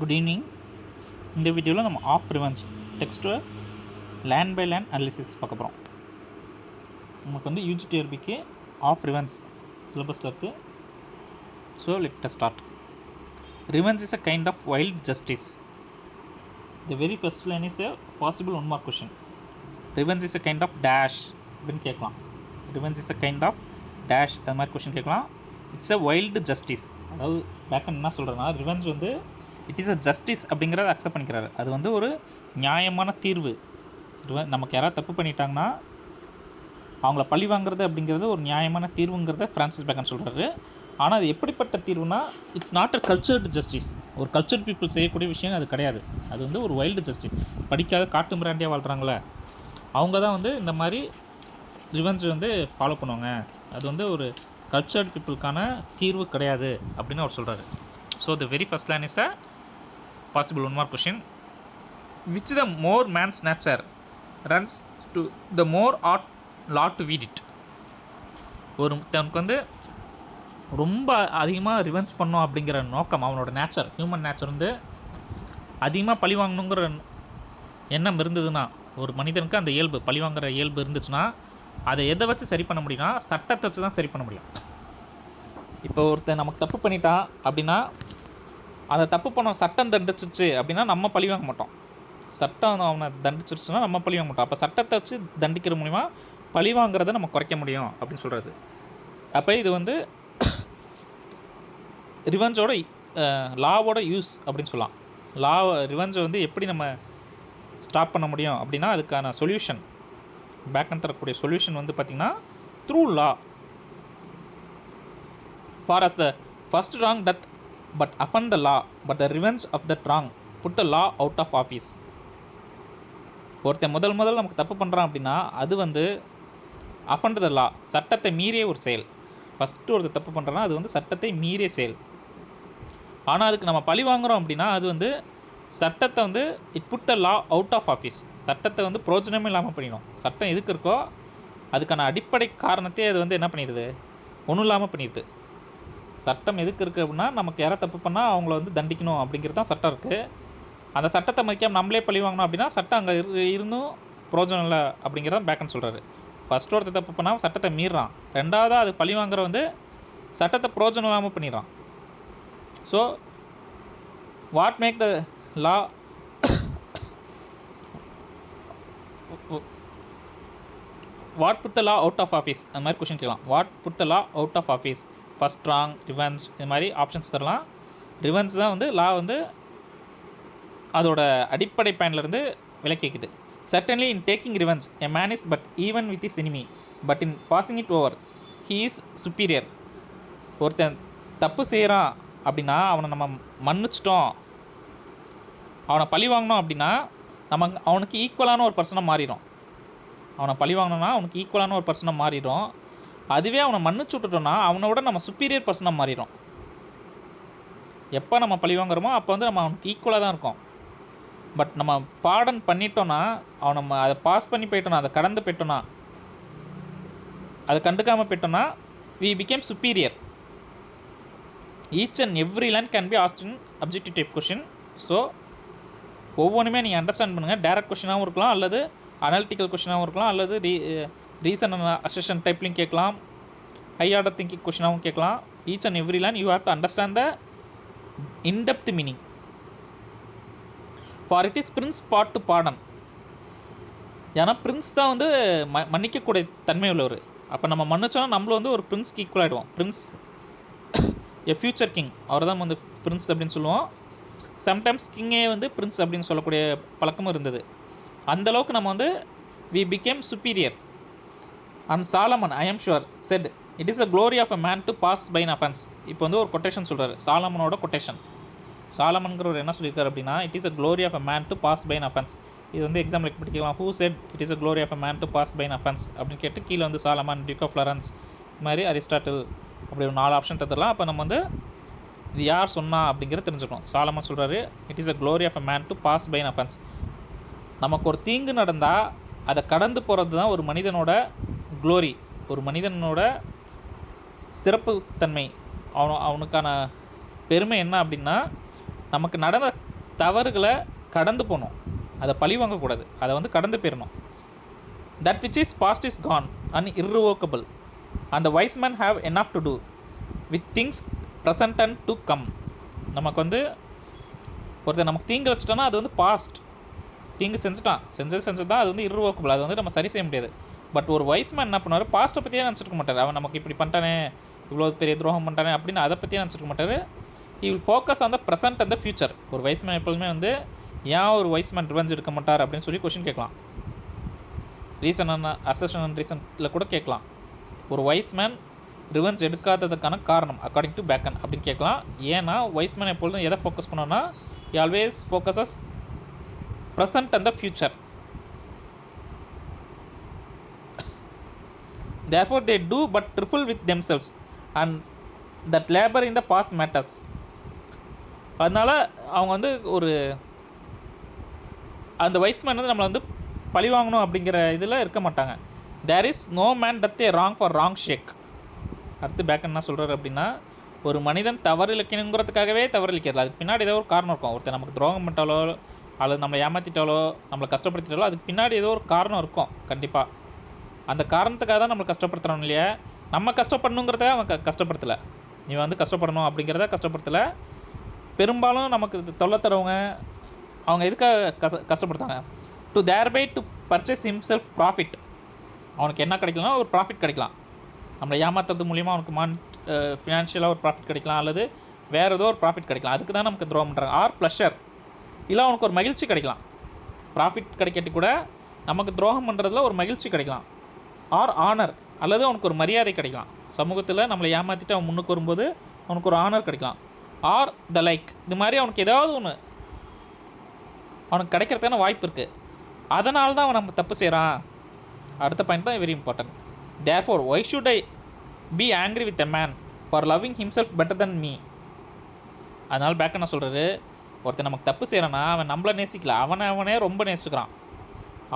Good evening. இந்த வீடியோவில் நம்ம of revenge text line by line analysis பார்க்க போகிறோம். நமக்கு வந்து UG TRBக்கு ஆஃப் ரிவெஞ்ச் சிலபஸில் இருக்குது. So let us start. Revenge is a kind of wild justice. The very first line is a possible one mark question. Revenge is a kind of dash அப்படின்னு கேட்கலாம். Revenge is a kind of dash அது மாதிரி question கேட்கலாம். It's a wild justice. அதாவது bacon என்ன சொல்கிறேன்னா, revenge வந்து it is a justice அப்படிங்கிறத அக்செப்ட் பண்ணிக்கிறாரு. அது வந்து ஒரு நியாயமான தீர்வு. நமக்கு யாராவது தப்பு பண்ணிட்டாங்கன்னா அவங்கள பழி வாங்குறது அப்படிங்கிறது ஒரு நியாயமான தீர்வுங்கிறத ஃப்ரான்சிஸ் பேக்கன் சொல்கிறாரு. ஆனால் அது எப்படிப்பட்ட தீர்வுனா, it's not a cultured justice. ஒரு கல்ச்சர்ட் பீப்புள் செய்யக்கூடிய விஷயம் அது கிடையாது. அது வந்து ஒரு வைல்டு ஜஸ்டிஸ். படிக்காத காட்டு மிராண்டியாக வாழ்கிறாங்களே அவங்க தான் வந்து இந்த மாதிரி ரிவெஞ்ச் வந்து ஃபாலோ பண்ணுவாங்க. அது வந்து ஒரு கல்ச்சர்ட் பீப்புளுக்கான தீர்வு கிடையாது அப்படின்னு அவர் சொல்கிறாரு. So the very first line is a possible one mark question. Which the more man's nature runs to the more ought law to weed it. தனக்கு வந்து ரொம்ப அதிகமாக ரிவெஞ்ச் பண்ணோம் அப்படிங்கிற நோக்கம், அவனோட நேச்சர், ஹியூமன் நேச்சர் வந்து அதிகமாக பழி வாங்கணுங்கிற எண்ணம் இருந்ததுன்னா, ஒரு மனிதனுக்கு அந்த இயல்பு பழி வாங்குகிற இயல்பு இருந்துச்சுன்னா அதை எதை வச்சு சரி பண்ண முடியும்னா சட்டத்தை வச்சு தான் சரி பண்ண முடியும். இப்போ ஒருத்தர் நமக்கு தப்பு பண்ணிட்டான் அப்படின்னா, அதை தப்பு பண்ண சட்டம் தண்டிச்சிருச்சு அப்படின்னா நம்ம பழி வாங்க மாட்டோம். சட்டம் அவனை தண்டிச்சிருச்சுன்னா நம்ம பழி வாங்க மாட்டோம். அப்போ சட்டத்தை வச்சு தண்டிக்கிற மூலிமா பழி வாங்குறத நம்ம குறைக்க முடியும் அப்படின்னு சொல்கிறது. அப்போ இது வந்து ரிவெஞ்சோட லாவோட யூஸ் அப்படின்னு சொல்லலாம். ரிவெஞ்சை வந்து எப்படி நம்ம ஸ்டாப் பண்ண முடியும் அப்படின்னா, அதுக்கான சொல்யூஷன் பேக்கன் தரக்கூடிய சொல்யூஷன் வந்து பார்த்திங்கன்னா through law. For as the first wrong doth but offend the law but the revenge of that wrong put the law out of office. ஒருத்தன் முதல் நமக்கு தப்பு பண்ணுறான் அப்படின்னா அது வந்து அஃபண்ட் த லா, சட்டத்தை மீறிய ஒரு செயல். ஃபஸ்ட்டு ஒருத்தர் தப்பு பண்ணுறோன்னா அது வந்து சட்டத்தை மீறிய செயல். ஆனால் அதுக்கு நம்ம பழி வாங்குகிறோம் அப்படின்னா அது வந்து சட்டத்தை வந்து it put the law out of office. சட்டத்தை வந்து பிரோஜனமே இல்லாமல் பண்ணிடும். சட்டம் எதுக்கு இருக்கோ அதுக்கான அடிப்படை காரணத்தையே அது வந்து என்ன பண்ணிடுது, ஒன்றும் இல்லாமல் பண்ணிடுது. சட்டம் எதுக்கு இருக்குது அப்படின்னா, நமக்கு யாராவது தப்பு பண்ணால் அவங்கள வந்து தண்டிக்கணும் அப்படிங்கிறது தான் சட்டம் இருக்குது. அந்த சட்டத்தை மதிக்காமல் நம்மளே பழி வாங்கணும் அப்படின்னா சட்டம் அங்கே இருந்தும் பிரோஜனம் இல்லை அப்படிங்கிறத பேக்கன் சொல்கிறாரு. ஃபஸ்ட் ஒருத்தர் தப்பு பண்ணால் சட்டத்தை மீறான், ரெண்டாவதாக அது பழி வாங்குற வந்து சட்டத்தை பிரோஜனம் இல்லாமல் பண்ணிடுறான். So what make the law what put the law out of office அந்த மாதிரி கொஷின் கேட்கலாம். What put the law out of office, first wrong, revenge, இது மாதிரி ஆப்ஷன்ஸ் தரலாம். ரிவெஞ்ச் தான் வந்து லா வந்து அதோட அடிப்படை பயன்லேருந்து விலக்கிக்குது. Certainly in taking revenge, a man is but even with his enemy, but in passing it over, he is superior. ஒருத்தன் தப்பு செய்கிறான் அப்படின்னா அவனை நம்ம மன்னிச்சிட்டோம், அவனை பழி வாங்கினோம் அப்படின்னா அவனுக்கு ஈக்குவலான ஒரு பர்சனாக மாறிடும். அவனை பழி வாங்கினோன்னா அவனுக்கு ஈக்குவலான ஒரு பர்சனாக மாறிடும். அதுவே அவனை மன்னிச்சு விட்டுட்டோன்னா அவனோட நம்ம சுப்பீரியர் பர்சனாக மாறிடும். எப்போ நம்ம பழி வாங்குறோமோ அப்போ வந்து நம்ம அவனுக்கு ஈக்குவலாக தான் இருக்கும். பட் நம்ம பாடன் பண்ணிட்டோன்னா, அவன் நம்ம அதை பாஸ் பண்ணி போயிட்டோன்னா, அதை கடந்து போயிட்டோன்னா, அதை கண்டுக்காமல் போயிட்டோன்னா we became superior. Each and every line can be asked in objective type question. So ஒவ்வொன்றுமே நீங்கள் அண்டர்ஸ்டாண்ட் பண்ணுங்கள். டேரக்ட் கொஷினாகவும் இருக்கலாம், அல்லது அனாலிட்டிக்கல் கொஷினாகவும் இருக்கலாம், அல்லது ரீசன் அண்ட் அசெஷன் டைப்லையும் கேட்கலாம், ஹை ஆர்டர் திங்கிங் கொஷினாகவும் கேட்கலாம். Each and every line you have to understand the in depth meaning. For it is prince part to pardon. ஏன்னா பிரின்ஸ் தான் வந்து மன்னிக்கக்கூடிய தன்மை உள்ளவர். அப்போ நம்ம மன்னிச்சோன்னா நம்மளும் வந்து ஒரு பிரின்ஸ்க்கு ஈக்குவல் ஆகிடுவோம். பிரின்ஸ் எ ஃபியூச்சர் கிங், அவர் தான் வந்து பிரின்ஸ் அப்படின்னு சொல்லுவோம். சம்டைம்ஸ் கிங்கே வந்து பிரின்ஸ் அப்படின்னு சொல்லக்கூடிய பழக்கமும் இருந்தது. அந்தளவுக்கு நம்ம வந்து we become superior. And Solomon I am sure said it is a glory of a man to pass by an offence. இப்போ வந்து ஒரு கொட்டேஷன் சொல்கிறார், சாலமனோட கொட்டேஷன். சாலமன்கிறவர் என்ன சொல்லியிருக்காரு அப்படின்னா, it is a glory of a man to pass by an offence. இது வந்து example படிக்கலாம். Who said it is a glory of a man to pass by an offence அப்படின்னு கேட்டு கீழே வந்து சாலமன், டியூக் ஆஃப் ஃப்ளரன்ஸ், இது மாதிரி அரிஸ்டாட்டில், அப்படி ஒரு 4 ஆப்ஷன் தரலாம். அப்போ நம்ம வந்து இது யார் சொன்னா அப்படிங்கிறத தெரிஞ்சுக்கணும். சாலமன் சொல்கிறாரு, it is a glory of a man to pass by an offence. நமக்கு ஒரு தீங்கு நடந்தால் அதை கடந்து போகிறது தான் ஒரு மனிதனோட க்ளோரி, ஒரு மனிதனோட சிறப்பு தன்மை. அவனுக்கான பெருமை என்ன அப்படின்னா, நமக்கு நடந்த தவறுகளை கடந்து போகணும், அதை பழி வாங்கக்கூடாது, அதை வந்து கடந்து போயிடணும். That which is past is gone and irrevocable and the wise men have enough to do with things present and to come. நமக்கு வந்து ஒருத்தர் நமக்கு தீங்கு வச்சுட்டோன்னா அது வந்து பாஸ்ட், தீங்கு செஞ்சது தான், அது வந்து irrevocable, அது வந்து நம்ம சரி செய்ய முடியாது. பட் ஒரு வைஸ்மேன் என்ன பண்ணுவார், பாஸ்ட்டை பற்றியே நினச்சிருக்க மாட்டார். அவன் நமக்கு இப்படி பண்ணிட்டானே, இவ்வளோ பெரிய துரோகம் பண்ணிட்டானே அப்படின்னு அதை பற்றியே நினச்சிருக்க மாட்டார். he will focus on the present and the future. ஒரு வைஸ்மேன் எப்போதுமே வந்து ஏன் ஒரு வைஸ்மேன் ரிவெஞ்ச் எடுக்க மாட்டார் அப்படின்னு சொல்லி கொஷின் கேட்கலாம். ரீசன் அண்ட் அசஷன் அண்ட் ரீசனில் கூட கேட்கலாம். ஒரு வைஸ்மேன் ரிவெஞ்ச் எடுக்காததுக்கான காரணம் அக்கார்டிங் டு பேக்கன் அப்படின்னு கேட்கலாம். ஏன்னா வைஸ்மேன் எப்பொழுதும் எதை ஃபோக்கஸ் பண்ணோன்னா, he always focuses present and the future. Therefore they do but trifle with themselves and that labor in the past matters. அதனால் அவங்க வந்து ஒரு அந்த வைஸ்மேன் வந்து நம்மளை வந்து பழி வாங்கணும் அப்படிங்கிற இதில் இருக்க மாட்டாங்க. There is no man that a wrong for wrong sake. அடுத்து பேக் என்ன சொல்கிறார் அப்படின்னா, ஒரு மனிதன் தவறு இழைக்கணுங்கிறதுக்காகவே தவறு இழைக்கிறது, அதுக்கு பின்னாடி ஏதோ ஒரு காரணம் இருக்கும். ஒருத்தர் நமக்கு துரோகம் பண்ணிட்டாலோ அல்லது நம்மளை ஏமாற்றிட்டாலோ நம்மளை கஷ்டப்படுத்திட்டாலோ அதுக்கு பின்னாடி ஏதோ ஒரு காரணம் இருக்கும் கண்டிப்பாக. அந்த காரணத்துக்காக தான் நம்மளை கஷ்டப்படுத்துகிறோம் இல்லையா. நம்ம கஷ்டப்படணுங்கிறதுக்காக அவன் கஷ்டப்படுத்தலை, நீ வந்து கஷ்டப்படணும் அப்படிங்கிறத கஷ்டப்படுத்தலை. பெரும்பாலும் நமக்கு தொல்லை தரவங்க அவங்க எதுக்காக கஷ்டப்படுத்தாங்க, to thereby to purchase himself profit. அவனுக்கு என்ன கிடைக்கலாம், ஒரு ப்ராஃபிட் கிடைக்கலாம். நம்மளை ஏமாத்துறது மூலிமா அவனுக்கு ஃபினான்ஷியலாக ஒரு ப்ராஃபிட் கிடைக்கலாம், அல்லது வேறு ஏதோ ஒரு ப்ராஃபிட் கிடைக்கலாம். அதுக்கு தான் நமக்கு துரோகம் பண்ணுறாங்க. ஆர் ப்ளஷர், இல்லை அவனுக்கு ஒரு மகிழ்ச்சி கிடைக்கலாம். ப்ராஃபிட் கிடைக்காட்டி கூட நமக்கு துரோகம் பண்ணுறதுல ஒரு மகிழ்ச்சி கிடைக்கலாம். ஆர் ஆனர், அல்லது அவனுக்கு ஒரு மரியாதை கிடைக்கலாம். சமூகத்தில் நம்மளை ஏமாற்றிட்டு அவன் முன்னுக்கு வரும்போது அவனுக்கு ஒரு ஆனர் கிடைக்கலாம். ஆர் த லைக், இது மாதிரி அவனுக்கு ஏதாவது ஒன்று அவனுக்கு கிடைக்கிறதுக்கான வாய்ப்பு இருக்குது. அதனால தான் அவன் நம்ம தப்பு செய்கிறான். அடுத்த பாயிண்ட் தான் very important. Therefore why should I be angry with a man for loving himself better than me. அதனால் பேக் என்ன சொல்கிறது, ஒருத்தர் நமக்கு தப்பு செய்கிறான்னா அவன் நம்மளை நேசிக்கல, அவனே ரொம்ப நேசிக்கிறான்.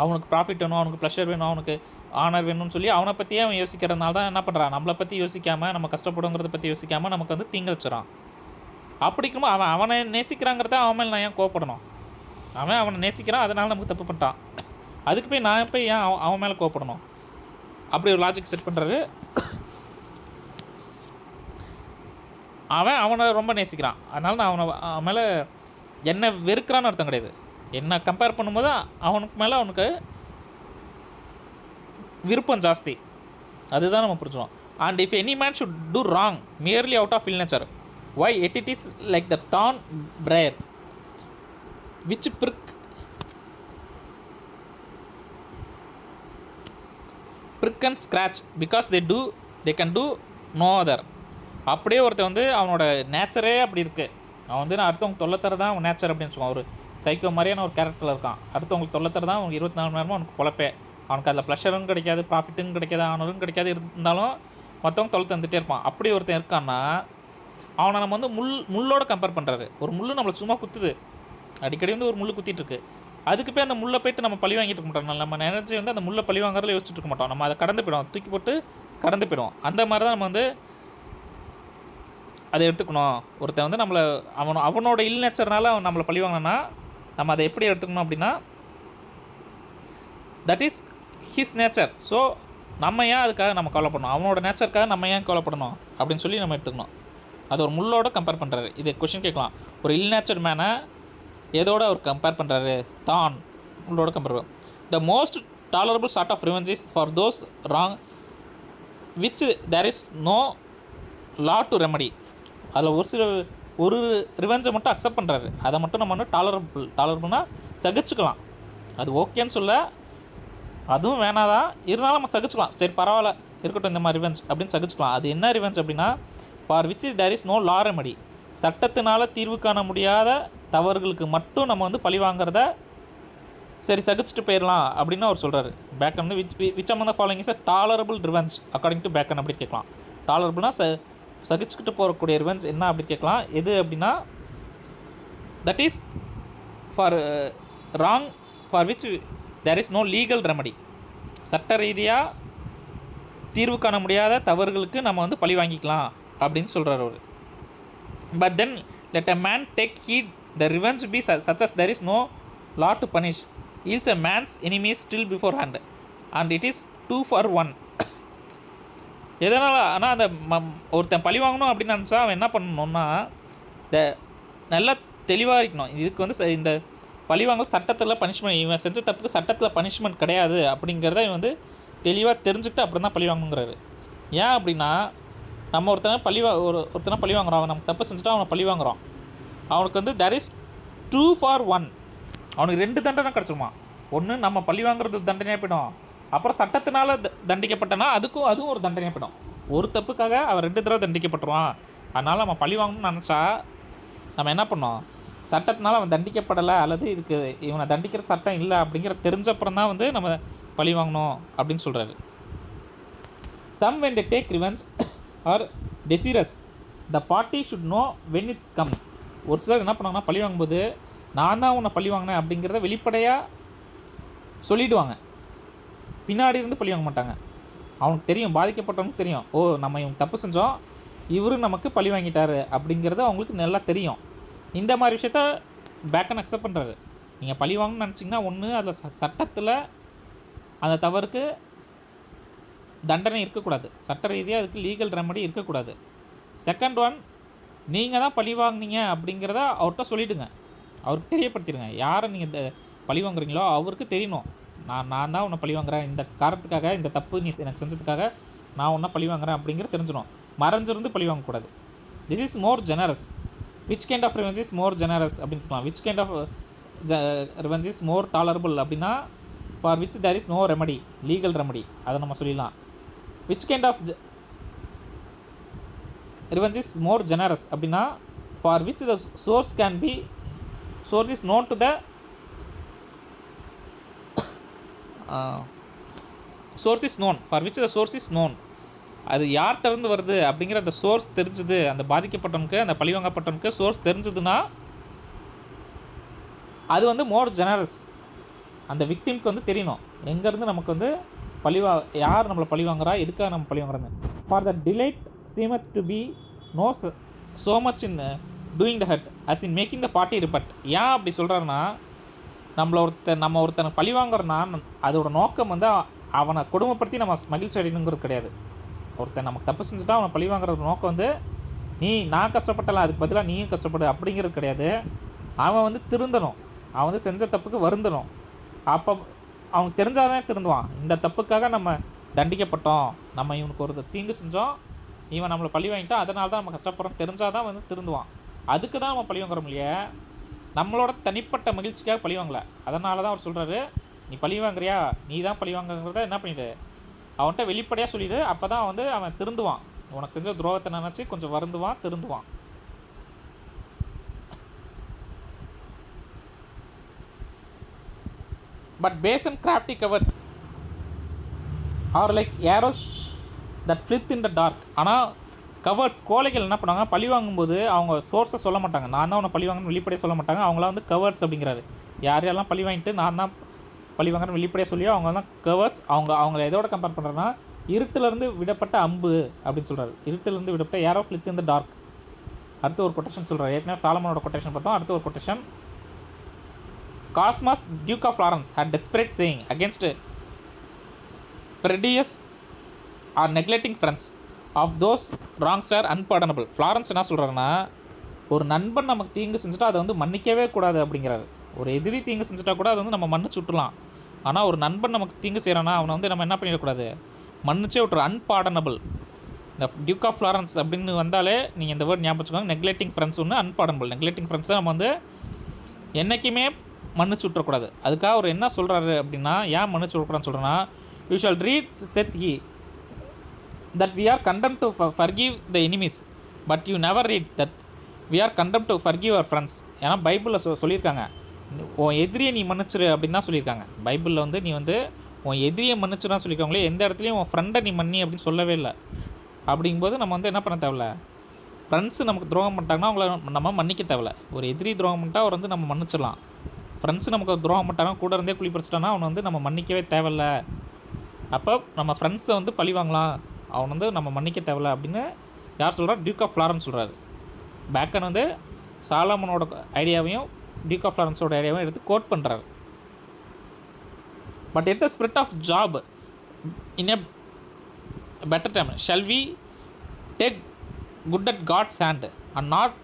அவனுக்கு ப்ராஃபிட் வேணும், அவனுக்கு ப்ளஷர் வேணும், அவனுக்கு ஆனர் வேணும்னு சொல்லி அவனை பற்றியே அவன் யோசிக்கிறதுனால தான் என்ன பண்ணுறான், நம்மளை பற்றி யோசிக்காமல், நம்ம கஷ்டப்படுங்கிறத பற்றி யோசிக்காமல் நமக்கு வந்து தீங்கு வச்சுறான். அப்படிக்கும் அவனை நேசிக்கிறாங்கிறத அவன் மேலே நான் ஏன் கோவப்படணும், அவனை நேசிக்கிறான் அதனால் நமக்கு தப்பு பண்ணிட்டான், அதுக்கு போய் நான் போய் ஏன் அவன் மேலே கோவப்படணும். அப்படி ஒரு லாஜிக் செட் பண்ணுறாரு. அவனை ரொம்ப நேசிக்கிறான், அதனால் நான் அவன் மேலே என்னை வெறுக்கிறான்னு அர்த்தம் கிடையாது. என்னை கம்பேர் பண்ணும்போது அவனுக்கு மேலே அவனுக்கு விருப்பம் ஜாஸ்தி, அதுதான் நம்ம புரிஞ்சுக்கணும். And if any man should do wrong merely out of ill nature, why it is like the thorn briar which prick and scratch because they can do no other. அப்படியே ஒருத்தர் வந்து அவனோட நேச்சரே அப்படி இருக்குது. அவன் வந்து நான் அடுத்தவங்க தொல்லைத்தர தான் அவன் நேச்சர் அப்படின்னு சொல்லுவான். ஒரு சைக்கோ மாதிரியான ஒரு கேரக்டரில் இருக்கான். அடுத்தவங்களுக்கு தொல்லைத்தர தான் அவனுக்கு 24 மணி நேரமும் அவனுக்கு பொழப்பே. அவனுக்கு அதில் ப்ளஷரும் கிடைக்காது, ப்ராஃபிட்டும் கிடைக்காது, ஆனரும் கிடைக்காது, இருந்தாலும் மற்றவங்க தொல்லை தந்துகிட்டே இருப்பான். அப்படி ஒருத்தன் இருக்கான்னா அவனை நம்ம வந்து முள்ளோட கம்பேர் பண்ணுறாரு. ஒரு முள் நம்மளை சும்மா குத்துது, அடிக்கடி வந்து ஒரு முள் குத்திட்டு இருக்கு, அதுக்கு போய் அந்த முள்ளை போய்ட்டு நம்ம பழி வாங்கிட்டு இருக்க மாட்டோம். நம்ம எனர்ஜி வந்து அந்த முள்ளை பழி வாங்குறதுல யோசிச்சுட்டு இருக்க மாட்டோம். நம்ம அதை கடந்து போய்டுவோம், தூக்கி போட்டு கடந்து போய்டுவோம். அந்த மாதிரி தான் நம்ம வந்து அதை எடுத்துக்கணும். ஒருத்தன் வந்து நம்மளை அவனோட இல் நேச்சர்னால அவன் நம்மளை பழி வாங்கினா நம்ம அதை எப்படி எடுத்துக்கணும் அப்படின்னா, that is his nature. So நம்ம ஏன் அதுக்காக நம்ம கவலைப்படணும், அவனோட நேச்சருக்காக நம்ம ஏன் கவலைப்படணும் அப்படின்னு சொல்லி நம்ம எடுத்துக்கணும். அது ஒரு முள்ளோட கம்பேர் பண்ணுறாரு. இது கொஷின் கேட்கலாம், ஒரு இல் நேச்சர் மேனை எதோட அவர் கம்பேர் பண்ணுறாரு, தான் முள்ளோட கம்பேர் பண்ணுறாரு. The most tolerable sort of revenge is for those wrong which there is no law to remedy. அதில் ஒரு ரிவெஞ்சை மட்டும் அக்செப்ட் பண்ணுறாரு, அதை மட்டும் நம்ம வந்து டாலரபுள்னால் சகிச்சுக்கலாம். அது ஓகேன்னு சொல்ல, அதுவும் வேணாதான், இருந்தாலும் நம்ம சகிச்சுக்கலாம். சரி பரவாயில்ல இருக்கட்டும் இந்த மாதிரி ரிவெஞ்ச் அப்படின்னு சகிச்சுக்கலாம். அது என்ன ரிவெஞ்ச் அப்படின்னா, for which there is no law remedy. சட்டத்தினால் தீர்வு காண முடியாத தவறுகளுக்கு மட்டும் நம்ம வந்து பழி வாங்குறத சரி சகிச்சுட்டு போயிடலாம் அப்படின்னு அவர் சொல்கிறாரு. பேக்கன் வந்து which among the following is a tolerable revenge according to bacon அப்படி கேட்கலாம். டாலரபிள்னா சகிச்சுக்கிட்டு போகக்கூடிய ரிவெஞ்ச் என்ன அப்படி கேட்கலாம். எது அப்படின்னா, that is for wrong for which there is no legal remedy. சட்ட ரீதியாக தீர்வு காண முடியாத தவறுகளுக்கு நம்ம வந்து பழி வாங்கிக்கலாம் அப்படின்னு சொல்கிறார் அவர். But then let a man take heed the revenge be such as there is no law to punish, yields a man's enemies still beforehand, and it is 2 for 1. எதனால் ஆனால் அந்த ஒருத்தன் பழி வாங்கணும் அப்படின்னு நினச்சா அவன் என்ன பண்ணணும்னா நல்லா தெளிவாக இருக்கணும். இதுக்கு வந்து இந்த பழிவாங்கல் சட்டத்தில் பனிஷ்மெண்ட், இவன் செஞ்ச தப்புக்கு சட்டத்தில் பனிஷ்மெண்ட் கிடையாது அப்படிங்கிறத இவன் வந்து தெளிவாக தெரிஞ்சுக்கிட்டு அப்புறம் தான் பழி வாங்கணுங்கிறாரு. ஏன் அப்படின்னா நம்ம ஒருத்தனை பழி வாங்குறோம், அவன் நமக்கு தப்பு செஞ்சுட்டா அவனை பழி வாங்குறோம், அவனுக்கு வந்து there is 2 for 1, அவனுக்கு 2 தண்டனை கிடச்சிருமா. ஒன்று நம்ம பழி வாங்குறது தண்டனையாக போய்டும், அப்புறம் சட்டத்தினால தண்டிக்கப்பட்டனா அதுவும் ஒரு தண்டனையாக போய்டும். ஒரு தப்புக்காக அவன் 2 தடவை தண்டிக்கப்பட்டுருவான். அதனால் நம்ம பழி வாங்கணும்னு நினச்சா நம்ம என்ன பண்ணோம், சட்டத்தினால அவன் தண்டிக்கப்படலை அல்லது இதுக்கு இவனை தண்டிக்கிற சட்டம் இல்லை அப்படிங்கிற தெரிஞ்சப்புறம் தான் வந்து நம்ம பழி வாங்கணும் அப்படின்னு சொல்கிறாரு. Some when they take revenge are desirous, the party should know when it's come. ஒரு சிலர் என்ன பண்ணாங்கன்னா பழி வாங்கும்போது நான் தான் உன்னை பழி வாங்கினேன் அப்படிங்கிறத வெளிப்படையாக சொல்லிவிடுவாங்க, பின்னாடி இருந்து பழி வாங்க மாட்டாங்க. அவனுக்கு தெரியும், பாதிக்கப்பட்டவனுக்கு தெரியும், ஓ நம்ம இவங்க தப்பு செஞ்சோம், இவரும் நமக்கு பழி வாங்கிட்டார் அப்படிங்கிறது அவங்களுக்கு நல்லா தெரியும். இந்த மாதிரி விஷயத்த பேக்கன் அக்செப்ட் பண்ணுறாரு. நீங்கள் பழி வாங்கணும்னு நினச்சிங்கன்னா ஒன்று அதில் சட்டத்தில் அந்த தவறுக்கு தண்டனை இருக்கக்கூடாது, சட்ட ரீதியாக அதுக்கு லீகல் ரெமடி இருக்கக்கூடாது. செகண்ட் ஒன், நீங்கள் தான் பழி வாங்கினீங்க அப்படிங்கிறத அவர்கிட்ட சொல்லிவிடுங்க, அவருக்கு தெரியப்படுத்திடுங்க. யாரை நீங்கள் பழி வாங்குறீங்களோ அவருக்கு தெரியணும், நான் தான் உன்னை பழி வாங்குறேன், இந்த காரணத்துக்காக, இந்த தப்பு நீ எனக்கு செஞ்சதுக்காக நான் உன்னை பழி வாங்குறேன் அப்படிங்கிறது தெரிஞ்சிடும். மறைஞ்சிருந்து பழி வாங்கக்கூடாது. This is more generous. Which kind of revenge is more generous அப்படின்னு சொல்லலாம். Which kind of revenge is more tolerable அப்படின்னா for which there is no remedy, legal remedy, அதை நம்ம சொல்லிடலாம். Which kind of revenge is more generous அப்படின்னா for which the source is known to the source is known, for which the source is known. அது யார்கிட்ட இருந்து வருது அப்படிங்கிற அந்த சோர்ஸ் தெரிஞ்சுது, அந்த பாதிக்கப்பட்டவனுக்கு, அந்த பழிவாங்கப்பட்டவனுக்கு சோர்ஸ் தெரிஞ்சுதுன்னா அது வந்து மோர் ஜெனரஸ். அந்த விக்டிம்க்கு வந்து தெரியணும் எங்கேருந்து நமக்கு வந்து யார் நம்மளை பழி வாங்குறா, எதுக்காக நம்ம பழி வாங்குறாங்க. For the delight seemeth to be no so much in doing the hurt as in making the party repent. ஏன் அப்படி சொல்கிறாருன்னா நம்ம ஒருத்தனை பழி வாங்குறோன்னா அதோட நோக்கம் வந்து அவனை கொடுமைப்படுத்தி நம்ம மகிழ்ச்சி அடையணுங்கிறது கிடையாது. ஒருத்தன் நமக்கு தப்பு செஞ்சுட்டா அவனை பழி வாங்குற நோக்கம் வந்து நான் கஷ்டப்பட்டலாம் அதுக்கு பதிலாக நீயும் கஷ்டப்படு அப்படிங்கிறது கிடையாது. அவன் வந்து திருந்தணும், அவன் வந்து செஞ்ச தப்புக்கு வருந்தணும். அப்போ அவனுக்கு தெரிஞ்சாதான் திருந்துவான். இந்த தப்புக்காக நம்ம தண்டிக்கப்பட்டோம், நம்ம இவனுக்கு ஒரு தீங்கு செஞ்சோம், இவன் நம்மளை பழி வாங்கிட்டான், அதனால தான் நம்ம கஷ்டப்படுறோம் தெரிஞ்சால் தான் வந்து திருந்துவான். அதுக்கு தான் நம்ம பழி வாங்குறோம் இல்லையா, நம்மளோட தனிப்பட்ட மகிழ்ச்சிக்காக பழி வாங்கலை. அதனால தான் அவர் சொல்கிறாரு, நீ பழி வாங்குறியா, நீ தான் பழி வாங்குறத என்ன பண்ணிவிடு, அவன்கிட்ட வெளிப்படையாக சொல்லிவிடு. அப்போ தான் வந்து அவன் திருந்துவான், உனக்கு செஞ்ச துரோகத்தை நினச்சி கொஞ்சம் வருந்துவான், திருந்துவான். But base and crafty cowards are like arrows that flit in the dark. ஆனால் கவர்ட்ஸ், கோழைகள் என்ன பண்ணுவாங்க, பழி வாங்கும்போது அவங்க சோர்ஸை சொல்ல மாட்டாங்க, நான் தான் உன்னை பழி வாங்கன்னு வெளிப்படையாக சொல்ல மாட்டாங்க. அவங்களாம் வந்து கவர்ட்ஸ் அப்படிங்கிறாரு. யாரையெல்லாம் பழி வாங்கிட்டு நான் தான் பழி வாங்கன்னு வெளிப்படையாக சொல்லியோ அவங்க தான் கவர்ட்ஸ். அவங்கள எதோட கம்பேர் பண்ணுறேன்னா இருட்டிலேருந்து விடப்பட்ட அம்பு அப்படின்னு சொல்கிறாரு. இருட்டிலேருந்து விடப்பட்ட ஏரோ ஃப்ளித் இன் த டார்க். அடுத்து ஒரு கொட்டேஷன் சொல்கிறார். ஏற்கனவே சாலமனோட கொட்டேஷன் பார்த்தோம். அடுத்து ஒரு quotation. Cosmas, Duke of Florence, had desperate saying against prejudice or neglecting friends of those wrongs are unpardonable. Florence என்ன சொல்கிறாருன்னா, ஒரு நண்பன் நமக்கு தீங்கு செஞ்சுட்டா அதை வந்து மன்னிக்கவே கூடாது அப்படிங்கிறாரு. ஒரு எதிரி தீங்கு செஞ்சுட்டா கூட அதை வந்து நம்ம மன்னிச்சு விட்டுலாம். ஆனால் ஒரு நண்பன் நமக்கு தீங்கு செய்கிறான்னா அவனை வந்து நம்ம என்ன பண்ணிடக்கூடாது, மன்னிச்சே விட்டுரு. அன்பார்டனபிள். இந்த டியூக் ஆஃப் ஃப்ளாரன்ஸ் அப்படின்னு வந்தாலே நீங்கள் இந்த வேர்ட் ஞாபகம் வச்சுக்கோங்க. நெக்லெக்டிங் ஃப்ரெண்ட்ஸ் ஒன்று, அன்பார்டனபிள். நெக்லெக்டிங் ஃப்ரெண்ட்ஸை நம்ம வந்து என்றைக்குமே மன்னிச்சு விட்டுறக்கூடாது. அதுக்காக அவர் என்ன சொல்கிறாரு அப்படின்னா, ஏன் மன்னிச்சு விட்றான்னு சொல்கிறேன்னா, you shall read said he that we are commanded to forgive the enemies but you never read that we are commanded to forgive our friends. ஏன்னா பைபிளில் சொல்லியிருக்காங்க, உன் எதிரியை நீ மன்னிச்சிரு அப்படின்னு தான் சொல்லியிருக்காங்க. பைபிளில் வந்து நீ வந்து உன் எதிரியை மன்னிச்சுதான் சொல்லியிருக்காங்களே, எந்த இடத்துலையும் உன் ஃப்ரெண்டை நீ மன்னி அப்படின்னு சொல்லவே இல்லை. அப்படிங்கும்போது நம்ம வந்து என்ன பண்ண தேவையில்ல, ஃப்ரெண்ட்ஸு நமக்கு துரோகம் பண்ணிட்டாங்கன்னா அவங்கள நம்ம மன்னிக்க தேவையில்ல. ஒரு எதிரி துரோகம் பண்ணிட்டா அவர் வந்து நம்ம மன்னிச்சிடலாம். ஃப்ரெண்ட்ஸு நமக்கு துரோகம் பண்ணிட்டாங்க, கூட இருந்தே குளிப்பறிச்சிட்டானா அவனை வந்து நம்ம மன்னிக்கவே தேவையில்ல. அப்போ நம்ம ஃப்ரெண்ட்ஸை வந்து பழி வாங்கலாம், அவன் வந்து நம்ம மன்னிக்க தேவையில்ல அப்படின்னு யார் சொல்கிறா, டியூக் ஆஃப் ஃப்ளாரன்ஸ் சொல்கிறாரு. பேக்கன் வந்து சாலமனோட ஐடியாவையும் டியூக் ஆஃப் ஃப்ளாரன்ஸோட ஐடியாவையும் எடுத்து கோட் பண்ணுறாரு. But yet the spirit of Job in a better time shall we take good at God's hands and not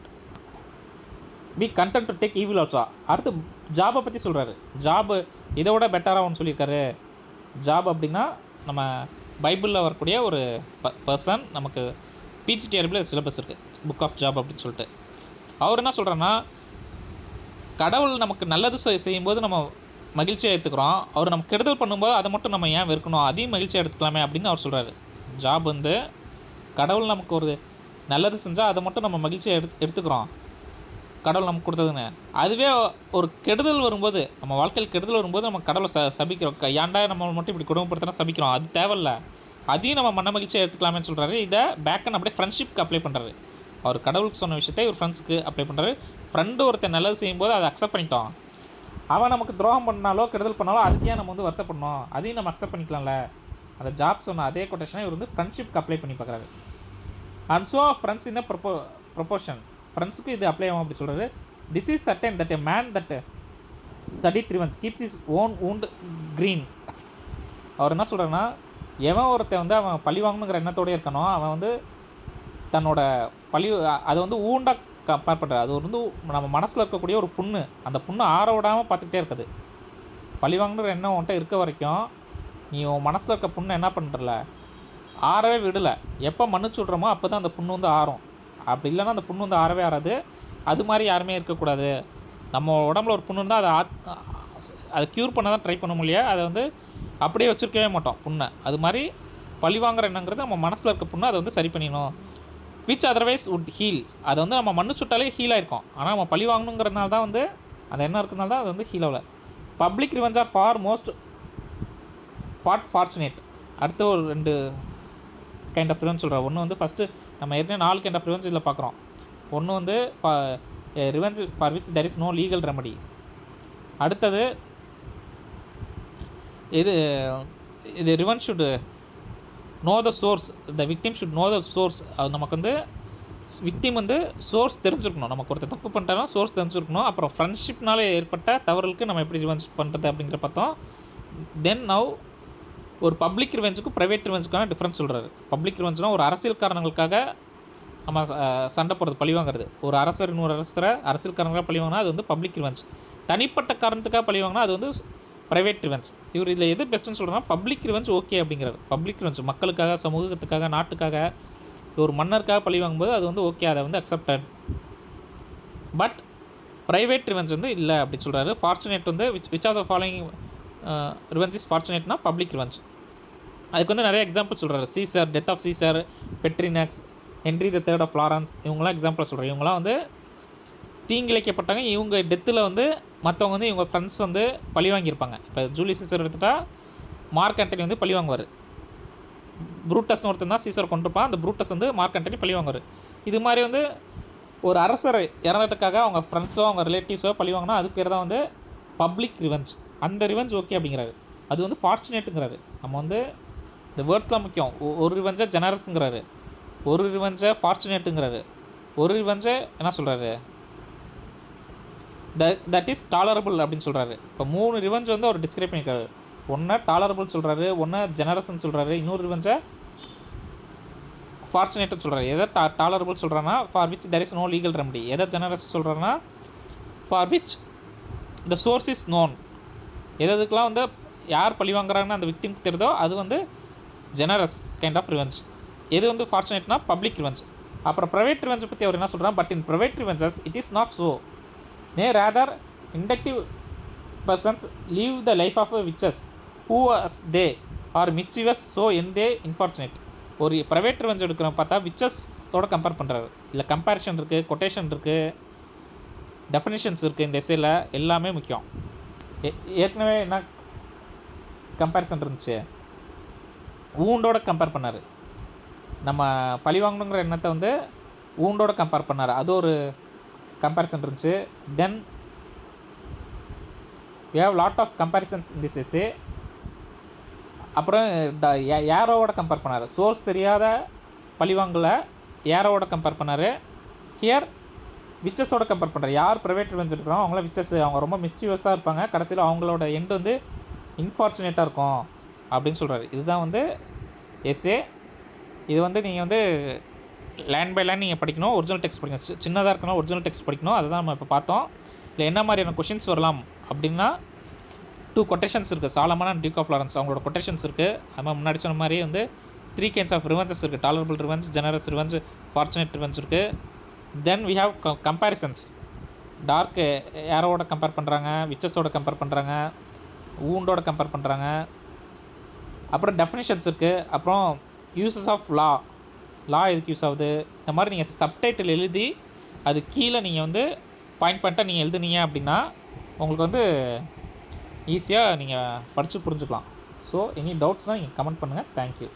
be content to take evil also. அடுத்து ஜாபை பற்றி சொல்கிறாரு. Job இதை விட பெட்டராக ஒன்று சொல்லியிருக்காரு. ஜாப் அப்படின்னா நம்ம பைபிளில் வரக்கூடிய ஒரு பர்சன், நமக்கு பிஜிடிஆர்பியில் சிலபஸ் இருக்குது, புக் ஆஃப் ஜாப் அப்படின்னு சொல்லிட்டு. அவர் என்ன சொல்கிறேன்னா, கடவுள் நமக்கு நல்லது செய்யும்போது நம்ம மகிழ்ச்சியாக எடுத்துக்கிறோம், அவர் நமக்கு கெடுதல் பண்ணும்போது அதை மட்டும் நம்ம ஏன் வெறுக்கணும், அதையும் மகிழ்ச்சியாக எடுத்துக்கலாமே அப்படின்னு அவர் சொல்கிறாரு. ஜாப் வந்து கடவுள் நமக்கு ஒரு நல்லது செஞ்சால் அதை மட்டும் நம்ம மகிழ்ச்சியாக எடுத்துக்கிறோம், கடவுள் நமக்கு கொடுத்ததுன்னு. அதுவே ஒரு கெடுதல் வரும்போது, நம்ம வாழ்க்கையில் கெடுதல் வரும்போது நம்ம கடவுளை சபிக்கிறோம். ஏன்டா நம்ம மட்டும் இப்படி குடும்பப்படுத்தினா சபிக்கிறோம், அது தேவையில்ல, அதையும் நம்ம மன மகிழ்ச்சியாக எடுத்துக்கலாமேன்னு சொல்கிறாரு. இதை பேக்கன் அப்படியே ஃப்ரெண்ட்ஷிப்க்கு அப்ளை பண்ணுறாரு. அவர் கடவுளுக்கு சொன்ன விஷயத்தை ஒரு ஃப்ரெண்ட்ஸுக்கு அப்ளை பண்ணுறாரு. ஃப்ரெண்டு ஒருத்தர் நல்லது செய்யும்போது அதை அக்செப்ட் பண்ணிட்டோம், அவன் நமக்கு துரோகம் பண்ணாலோ கெடுதல் பண்ணாலோ அதுக்கே நம்ம வந்து வருத்தப்படணும், அதையும் நம்ம அக்செப்ட் பண்ணிக்கலாம்ல. அந்த ஜாப் சொன்ன அதே கொட்டேஷனை இவர் வந்து ஃப்ரெண்ட்ஷிப்க்கு அப்ளை பண்ணி பார்க்குறாரு. And so friends in proportion, ஃப்ரெண்ட்ஸுக்கு இது அப்ளை ஆகும் அப்படி சொல்கிறது. This is certain that a man that study revenge keeps his own wound green. அவர் என்ன சொல்கிறாருன்னா, எவன் ஒருத்தன் வந்து அவன் பழி வாங்கணுங்கிற எண்ணத்தோடய இருக்கானோ அவன் வந்து தன்னோட பழி அதை வந்து ஊண்டாக கம்பேர் பண்ணுறாரு. அது வந்து நம்ம மனசில் இருக்கக்கூடிய ஒரு புண்ணு, அந்த புண்ணு ஆற விடாமல் பார்த்துக்கிட்டே இருக்குது. பழி வாங்கணுங்கிற எண்ணம் உன்ட்ட இருக்க வரைக்கும் நீ உன் மனசில் இருக்க புண்ணை என்ன பண்ணுறல, ஆறவே விடலை. எப்போ மன்னிச்சு விட்றோமோ அப்போ தான் அந்த புண்ணு வந்து ஆறும். அப்படி இல்லைன்னா அந்த புண்ணு வந்து ஆறவே ஆறாது. அது மாதிரி யாருமே இருக்கக்கூடாது. நம்ம உடம்புல ஒரு புண்ணு இருந்தால் அதை க்யூர் பண்ண தான் ட்ரை பண்ண முடியாது, அதை வந்து அப்படியே வச்சுருக்கவே மாட்டோம் புண்ணை. அது மாதிரி பழி வாங்குற எண்ணங்கிறது நம்ம மனசில் இருக்க புண்ணை அதை வந்து சரி பண்ணிடணும். விச் அதர்வைஸ் வுட் ஹீல், அதை வந்து நம்ம மன்னிச்சுட்டாலே ஹீல் ஆகிருக்கும். ஆனால் நம்ம பழி வாங்கணுங்கிறதுனால தான் வந்து அந்த எண்ணம் இருக்கிறதுனால தான் அது வந்து ஹீல் ஆகலை. Public revenge are for most fortunate. அடுத்த ஒரு 2 கைண்ட் ஆஃப் ரிவெஞ்ச் சொல்கிறோம். ஒன்று வந்து ஃபஸ்ட்டு நம்ம ஏற்கனவே 4 கைண்ட் ஆஃப் ரிவெஞ்ச் இதில் பார்க்குறோம். ஒன்று வந்து revenge for which there is no legal remedy. அடுத்தது இது revenge should know the source, the victim should know the source. அது நமக்கு வந்து விக்டிம் வந்து சோர்ஸ் தெரிஞ்சுருக்கணும், நமக்கு ஒருத்தர் தப்பு பண்ணிட்டாலும் சோர்ஸ் தெரிஞ்சுருக்கணும். அப்புறம் ஃப்ரெண்ட்ஷிப்னால ஏற்பட்ட தவறுகளுக்கு நம்ம எப்படி ரிவெஞ்ச் பண்ணுறது அப்படிங்கிற பார்த்தோம். தென் நவ் ஒரு பப்ளிக் ரிவெஞ்சுக்கும் ப்ரைவேட் ரிவெஞ்சுக்கான டிஃப்ரென்ஸ் சொல்கிறாரு. பப்ளிக் ரிவெஞ்சுனால் ஒரு அரசியல் காரணங்களுக்காக நம்ம சண்டை போடுறது, பழி வாங்குறது. ஒரு அரசர் இன்னொரு அரசரை அரசியல் காரணங்களாக பழி வாங்கினா அது வந்து பப்ளிக் ரிவெஞ்ச். தனிப்பட்ட காரணத்துக்காக பழி வாங்கினா அது வந்து ப்ரைவேட் ரிவெஞ்ச். இவர் இதில் எது பெஸ்ட்டுன்னு சொல்கிறோன்னா பப்ளிக் ரிவெஞ்ச் ஓகே அப்படிங்கிறார். பப்ளிக் ரிவெஞ்ச் மக்களுக்காக, சமூகத்துக்காக, நாட்டுக்காக, ஒரு மன்னருக்காக பழி வாங்கும்போது அது வந்து ஓகே, அதை வந்து அக்செப்டட். பட் ப்ரைவேட் ரிவெஞ்ச் வந்து இல்லை அப்படி சொல்கிறாரு. ஃபார்ச்சுனேட் வந்து which of the following revenge is ஃபார்ச்சுனேட்னா பப்ளிக் ரிவெஞ்ச். அதுக்கு வந்து நிறைய எக்ஸாம்பிள் சொல்கிறாரு. Caesar, death of Caesar, Pertinax, Henry the third of Florence, இவங்களாம் எக்ஸாம்பிள் சொல்கிறேன். இவங்களாம் வந்து தீங்கிழைக்கப்பட்டாங்க. இவங்க டெத்தில் வந்து மற்றவங்க வந்து இவங்க ஃப்ரெண்ட்ஸ் வந்து பழி வாங்கியிருப்பாங்க. இப்போ ஜூலியஸ் சீசர் எடுத்துகிட்டா மார்க் ஆண்டனி வந்து பழி வாங்குவார். ப்ரூட்டஸ்னு ஒருத்தன் தான் சீசர் கொண்டிருப்பான். அந்த ப்ரூட்டஸ் வந்து மார்க் ஆண்டனி பழி வாங்குவார். இது மாதிரி வந்து ஒரு அரசர் இறந்ததுக்காக அவங்க ஃப்ரெண்ட்ஸோ அவங்க ரிலேட்டிவ்ஸோ பழி வாங்கினா அது பேர் தான் வந்து பப்ளிக் ரிவெஞ்ச். அந்த ரிவெஞ்ச் ஓகே அப்படிங்கிறாரு. அது வந்து ஃபார்ச்சுனேட்டுங்கிறாரு. நம்ம வந்து இந்த வேர்ட்ஸ்லாம் முக்கியம். ஒரு ரிவெஞ்சை ஜெனரஸ்ங்கிறாரு, ஒரு ரிவெஞ்சை ஃபார்ச்சுனேட்டுங்கிறாரு, ஒரு ரிவெஞ்சை என்ன சொல்கிறாரு, தட் இஸ் டாலரபிள் அப்படின்னு சொல்கிறாரு. இப்போ 3 ரிவெஞ்ச் வந்து அவர் டிஸ்கிரைப் பண்ணியிருக்காரு. ஒன்று டாலரபிள் சொல்கிறாரு, ஒன்று ஜெனரஸ்ன்னு சொல்கிறாரு, இன்னொரு ரிவெஞ்சை ஃபார்ச்சுனேட்டுன்னு சொல்கிறாரு. எதை டாலரபிள் சொல்கிறான்னா for which there is no legal remedy. எதை ஜெனரஸ் சொல்கிறாருன்னா for which the source is known. எதுக்கெலாம் வந்து யார் பழி வாங்குறாங்கன்னு அந்த விக்டிம்க்கு தெரியுதோ அது வந்து ஜெனரஸ் கைண்ட் ஆஃப் ரிவெஞ்ச். எது வந்து ஃபார்ச்சுனேட்னா பப்ளிக் ரிவெஞ்ச். அப்புறம் ப்ரைவேட் ரிவெஞ்சை பற்றி அவர் என்ன சொல்கிறார், but in private revenges it is not so. Nay, rather, inductive persons live the life of witches, who as they are mischievous, so end they unfortunate. ஒரு ப்ரைவேட் ரிவெஞ்ச் எடுக்கிறோம் பார்த்தா விச்சஸோட compare பண்ணுறாரு. இல்லை கம்பேரிஷன் இருக்குது, கொட்டேஷன் இருக்குது, definitions இருக்குது. இந்த எஸ்ஸேல எல்லாமே முக்கியம். ஏற்கனவே என்ன கம்பேரிசன் இருந்துச்சு, ஊண்டோட கம்பேர் பண்ணார். நம்ம பழி வாங்கணுங்கிற எண்ணத்தை வந்து ஊண்டோட கம்பேர் பண்ணார். அது ஒரு கம்பேரிசன் இருந்துச்சு. தென் we have lot of comparisons in this essay. அப்புறம் ஏரோவோட கம்பேர் பண்ணார். சோர்ஸ் தெரியாத பழிவாங்கலை ஏரோவோட கம்பேர் பண்ணார். ஹியர் விச்சஸோட கம்பேர் பண்ணுறேன். யார் ப்ரைவேட் ரிவெஞ்ச் இருக்கிறோம் அவங்களாம் விச்சஸ், அவங்க ரொம்ப மிஸ்யூவஸாக இருப்பாங்க, கடைசியில் அவங்களோட எண்டு வந்து இன்ஃபார்ச்சுனேட்டாக இருக்கும் அப்படின்னு சொல்கிறாரு. இதுதான் வந்து எஸ்ஏ. இது வந்து நீங்கள் வந்து லைன் பை லைன் நீங்கள் படிக்கணும், ஒரிஜினல் டெக்ஸ்ட் படிக்கணும். சின்னதாக இருக்கணும், ஒரிஜினல் டெக்ஸ்ட் படிக்கணும். அதுதான் நம்ம இப்போ பார்த்தோம். இல்லை என்ன மாதிரியான கொஷின்ஸ் வரலாம் அப்படின்னா 2 கொட்டேஷன்ஸ் இருக்குது. Solomon and duke of Lawrence அவங்களோட கொட்டேஷன்ஸ் இருக்குது. அது முன்னாடி சொன்ன மாதிரி வந்து 3 kinds ஆஃப் ரிவெஞ்சஸ் இருக்குது. Tolerable revenge, generous revenge, fortunate revenge இருக்குது. Then we have comparisons. Dark ஏரோவோட கம்பேர் பண்ணுறாங்க, விச்சஸோட கம்பேர் பண்ணுறாங்க, ஊண்டோட கம்பேர் பண்ணுறாங்க. அப்புறம் டெஃபினிஷன்ஸ் இருக்குது. அப்புறம் யூசஸ் ஆஃப் லா எதுக்கு யூஸ் ஆகுது, இந்த மாதிரி நீங்கள் சப்டைட்டில் எழுதி அது கீழே நீங்கள் வந்து பாயிண்ட்டாக நீங்கள் எழுதுனீங்க அப்படின்னா உங்களுக்கு வந்து ஈஸியாக நீங்கள் படித்து புரிஞ்சுக்கலாம். ஸோ எனி டவுட்ஸ்னால் நீங்கள் கமெண்ட் பண்ணுங்கள். தேங்க்யூ.